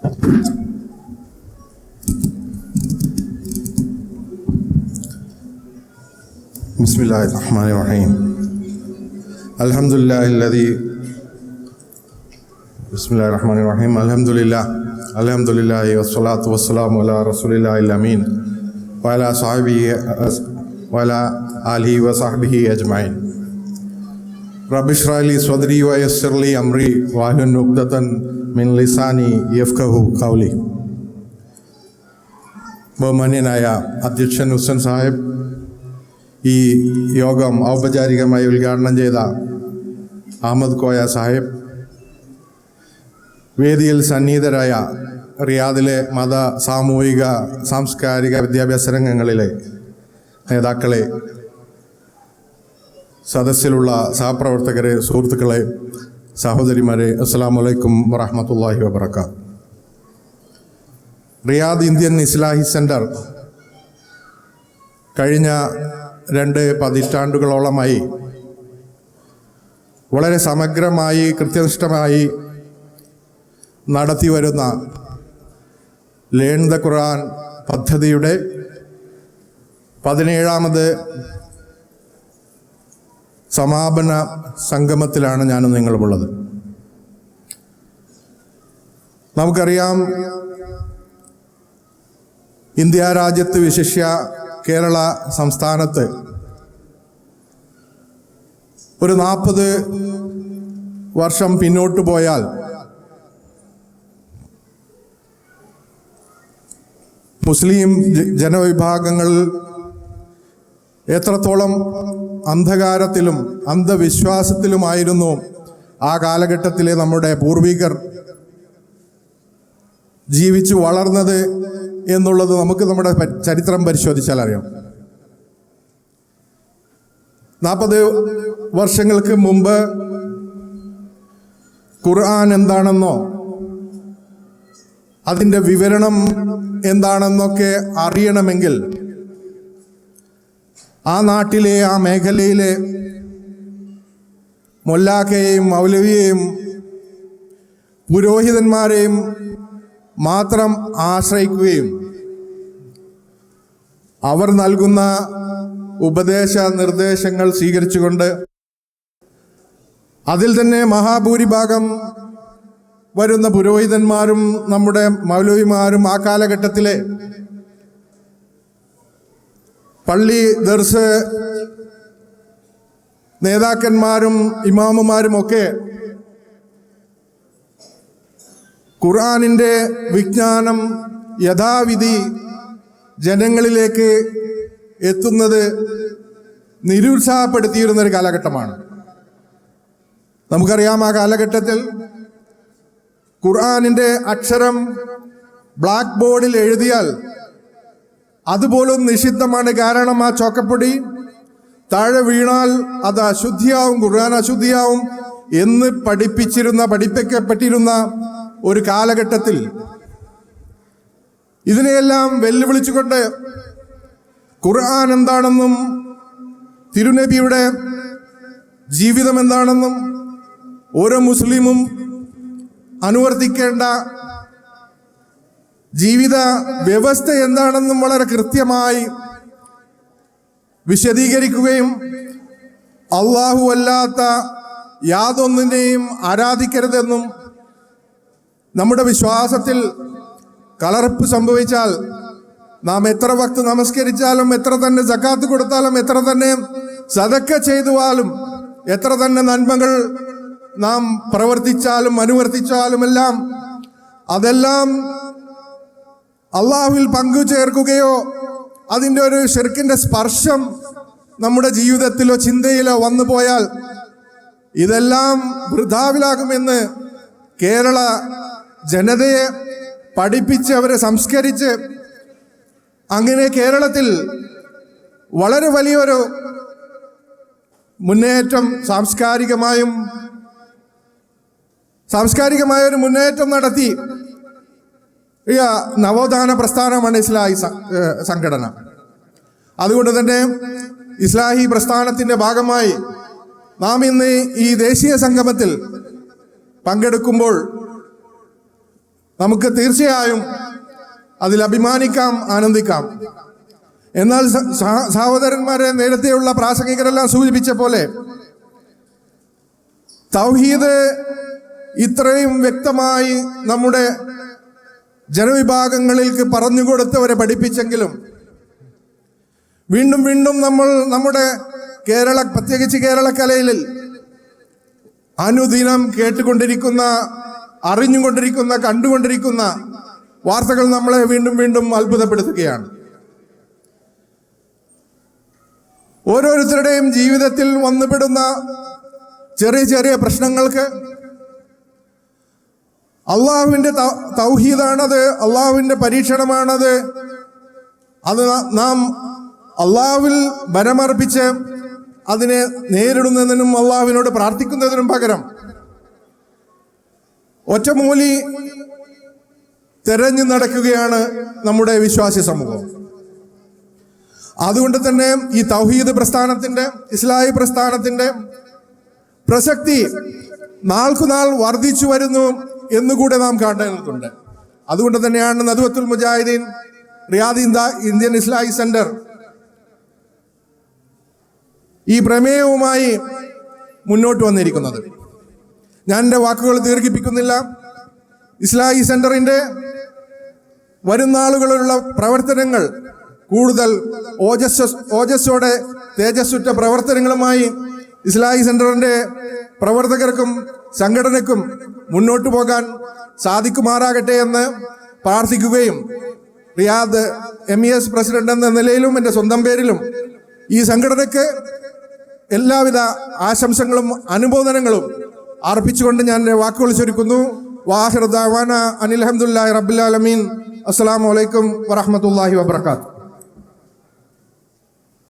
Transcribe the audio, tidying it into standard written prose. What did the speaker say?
Bismillahirrahmanirrahim. Alhamdulillahilladzi Bismillahirrahmanirrahim. Alhamdulillahi wassalatu wassalamu ala rasulillahil amin wa ala sahbihi wa ala alihi wa sahbihi ajma'in. Rabbi shrah li sadri wa yassir li amri wa hlul 'uqdatan min lisani yafqahu qawli. ബഹുമാന്യനായ അധ്യക്ഷൻ ഹുസൈൻ സാഹിബ്, ഈ യോഗം ഔപചാരികമായി ഉദ്ഘാടനം ചെയ്ത അഹമ്മദ് കോയ സാഹിബ്, വേദിയിൽ സന്നിഹിതരായ റിയാദിലെ മത, സാമൂഹിക, സാംസ്കാരിക, വിദ്യാഭ്യാസ രംഗങ്ങളിലെ നേതാക്കളെ, സദസ്സിലുള്ള സഹപ്രവർത്തകരെ, സുഹൃത്തുക്കളെ, സഹോദരിമാരെ, അസ്സലാമു അലൈക്കും വറഹ്മത്തുള്ളാഹി വബറകാതുഹു. റിയാദ് ഇന്ത്യൻ ഇസ്ലാഹി സെൻറ്റർ കഴിഞ്ഞ 2 പതിറ്റാണ്ടുകളോളമായി വളരെ സമഗ്രമായി, കൃത്യനിഷ്ഠമായി നടത്തി വരുന്ന ലേൺ ദ ഖുർആൻ പദ്ധതിയുടെ 17ാമത് സമാപന സംഗമത്തിലാണ് ഞാനും നിങ്ങളുമുള്ളത്. നമുക്കറിയാം, ഇന്ത്യ രാജ്യത്ത്, വിശിഷ്യ കേരള സംസ്ഥാനത്ത് ഒരു 40 വർഷം പിന്നോട്ട് പോയാൽ മുസ്ലിം ജനവിഭാഗങ്ങൾ എത്രത്തോളം അന്ധകാരത്തിലും അന്ധവിശ്വാസത്തിലുമായിരുന്നു ആ കാലഘട്ടത്തിലെ നമ്മുടെ പൂർവികർ ജീവിച്ചു വളർന്നത് എന്നുള്ളത് നമുക്ക് നമ്മുടെ ചരിത്രം പരിശോധിച്ചാൽ അറിയാം. 40 വർഷങ്ങൾക്ക് മുമ്പ് ഖുർആൻ എന്താണെന്നോ അതിൻ്റെ വിവരണം എന്താണെന്നൊക്കെ അറിയണമെങ്കിൽ ആ നാട്ടിലെ, ആ മേഖലയിലെ മൊല്ലാക്കയെയും മൗലവിയെയും പുരോഹിതന്മാരെയും മാത്രം ആശ്രയിക്കുകയും അവർ നൽകുന്ന ഉപദേശ നിർദ്ദേശങ്ങൾ സ്വീകരിച്ചുകൊണ്ട് അതിൽ തന്നെ മഹാഭൂരിഭാഗം വരുന്ന പുരോഹിതന്മാരും നമ്മുടെ മൗലവിമാരും ആ കാലഘട്ടത്തിലെ പള്ളി ദർസ് നേതാക്കന്മാരും ഇമാമുമാരുമൊക്കെ ഖുർആനിൻ്റെ വിജ്ഞാനം യഥാവിധി ജനങ്ങളിലേക്ക് എത്തുന്നത് നിരുത്സാഹപ്പെടുത്തിയിരുന്നൊരു കാലഘട്ടമാണ്. നമുക്കറിയാം, ആ കാലഘട്ടത്തിൽ ഖുർആനിൻ്റെ അക്ഷരം ബ്ലാക്ക് ബോർഡിൽ എഴുതിയാൽ അതുപോലും നിഷിദ്ധമാണ്. കാരണം ആ ചോക്കപ്പൊടി താഴെ വീണാൽ അത് അശുദ്ധിയാവും, ഖുർആൻ അശുദ്ധിയാവും എന്ന് പഠിപ്പിക്കപ്പെട്ടിരുന്ന ഒരു കാലഘട്ടത്തിൽ ഇതിനെയെല്ലാം വെല്ലുവിളിച്ചുകൊണ്ട് ഖുർആൻ എന്താണെന്നും തിരുനബിയുടെ ജീവിതം എന്താണെന്നും ഓരോ മുസ്ലിമും അനുവർത്തിക്കേണ്ട ജീവിത വ്യവസ്ഥ എന്താണെന്നും വളരെ കൃത്യമായി വിശദീകരിക്കുകയും അല്ലാഹു അല്ലാത്ത യാതൊന്നിനെയും ആരാധിക്കരുതെന്നും നമ്മുടെ വിശ്വാസത്തിൽ കലർപ്പ് സംഭവിച്ചാൽ നാം എത്ര വക്ത് നമസ്കരിച്ചാലും, എത്ര തന്നെ സക്കാത്ത് കൊടുത്താലും, എത്ര തന്നെ സദക്ക ചെയ്തുവാലും, എത്ര തന്നെ നന്മകൾ നാം പ്രവർത്തിച്ചാലും അനുവർത്തിച്ചാലുമെല്ലാം അതെല്ലാം അള്ളാഹുവിൽ പങ്കുചേർക്കുകയോ അതിൻ്റെ ഒരു ശിർക്കിൻ്റെ സ്പർശം നമ്മുടെ ജീവിതത്തിലോ ചിന്തയിലോ വന്നു പോയാൽ ഇതെല്ലാം വൃഥാവിലാകുമെന്ന് കേരള ജനതയെ പഠിപ്പിച്ച് അവരെ സംസ്കരിച്ച് അങ്ങനെ കേരളത്തിൽ വളരെ വലിയൊരു മുന്നേറ്റം സാംസ്കാരികമായൊരു മുന്നേറ്റം നടത്തി നവോത്ഥാന പ്രസ്ഥാനമാണ് ഇസ്ലാഹി സംഘടന. അതുകൊണ്ട് തന്നെ ഇസ്ലാഹി പ്രസ്ഥാനത്തിൻ്റെ ഭാഗമായി നാം ഇന്ന് ഈ ദേശീയ സംഗമത്തിൽ പങ്കെടുക്കുമ്പോൾ നമുക്ക് തീർച്ചയായും അതിൽ അഭിമാനിക്കാം, ആനന്ദിക്കാം. എന്നാൽ സഹോദരന്മാരെ, നേരത്തെയുള്ള പ്രാസംഗികരെല്ലാം സൂചിപ്പിച്ച പോലെ തൗഹീദ് ഇത്രയും വ്യക്തമായി നമ്മുടെ ജനവിഭാഗങ്ങളിലേക്ക് പറഞ്ഞുകൊടുത്തവരെ പഠിപ്പിച്ചെങ്കിലും വീണ്ടും വീണ്ടും നമ്മൾ നമ്മുടെ പ്രത്യേകിച്ച് കേരളക്കലയിൽ അനുദിനം കേട്ടുകൊണ്ടിരിക്കുന്ന, അറിഞ്ഞുകൊണ്ടിരിക്കുന്ന, കണ്ടുകൊണ്ടിരിക്കുന്ന വാർത്തകൾ നമ്മളെ വീണ്ടും വീണ്ടും അത്ഭുതപ്പെടുത്തുകയാണ്. ഓരോരുത്തരുടെയും ജീവിതത്തിൽ വന്നുപെടുന്ന ചെറിയ ചെറിയ പ്രശ്നങ്ങൾക്ക് അള്ളാഹുവിൻ്റെ തൗഹീദാണത്, അള്ളാഹുവിൻ്റെ പരീക്ഷണമാണത്. അത് നാം അള്ളാഹുവിൽ ബലമർപ്പിച്ച് അതിനെ നേരിടുന്നതിനും അള്ളാഹുവിനോട് പ്രാർത്ഥിക്കുന്നതിനും പകരം ഒറ്റമൂലി തെരഞ്ഞു നടക്കുകയാണ് നമ്മുടെ വിശ്വാസി സമൂഹം. അതുകൊണ്ട് തന്നെ ഈ തൗഹീദ് പ്രസ്ഥാനത്തിൻ്റെ, ഇസ്ലാഹി പ്രസ്ഥാനത്തിൻ്റെ പ്രസക്തി നാൾക്കുനാൾ വർദ്ധിച്ചു വരുന്നു എന്നുകൂടെ നാം കാണേണ്ടതുണ്ട്. അതുകൊണ്ട് തന്നെയാണ് നദ്വത്തുൽ മുജാഹിദീൻ റിയാദ് ഇന്ത്യൻ ഇസ്ലാഹി സെന്റർ ഈ പ്രമേയവുമായി മുന്നോട്ട് വന്നിരിക്കുന്നത്. ഞാൻ എൻ്റെ വാക്കുകൾ ദീർഘിപ്പിക്കുന്നില്ല. ഇസ്ലാഹി സെന്ററിൻ്റെ വരും നാളുകളിലുള്ള പ്രവർത്തനങ്ങൾ കൂടുതൽ ഓജസ്സോടെ തേജസ്സുറ്റ പ്രവർത്തനങ്ങളുമായി ഇസ്ലാഹി സെന്ററിൻ്റെ പ്രവർത്തകർക്കും സംഘടനയ്ക്കും മുന്നോട്ട് പോകാൻ സാധിക്കുമാറാകട്ടെ എന്ന് പ്രാർത്ഥിക്കുകയും റിയാദ് MES പ്രസിഡന്റ് എന്ന നിലയിലും എൻ്റെ സ്വന്തം പേരിലും ഈ സംഘടനയ്ക്ക് എല്ലാവിധ ആശംസകളും അനുമോദനങ്ങളും അർപ്പിച്ചുകൊണ്ട് ഞാൻ എൻ്റെ വാക്കുകൾ ചുരുക്കുന്നു. വാഹിർ ദഅവാന അനിൽ ഹംദുലില്ലാഹി റബ്ബിൽ ആലമീൻ. അസ്സലാമു അലൈക്കും വറഹ്മത്തുള്ളാഹി വബറകാതുഹു.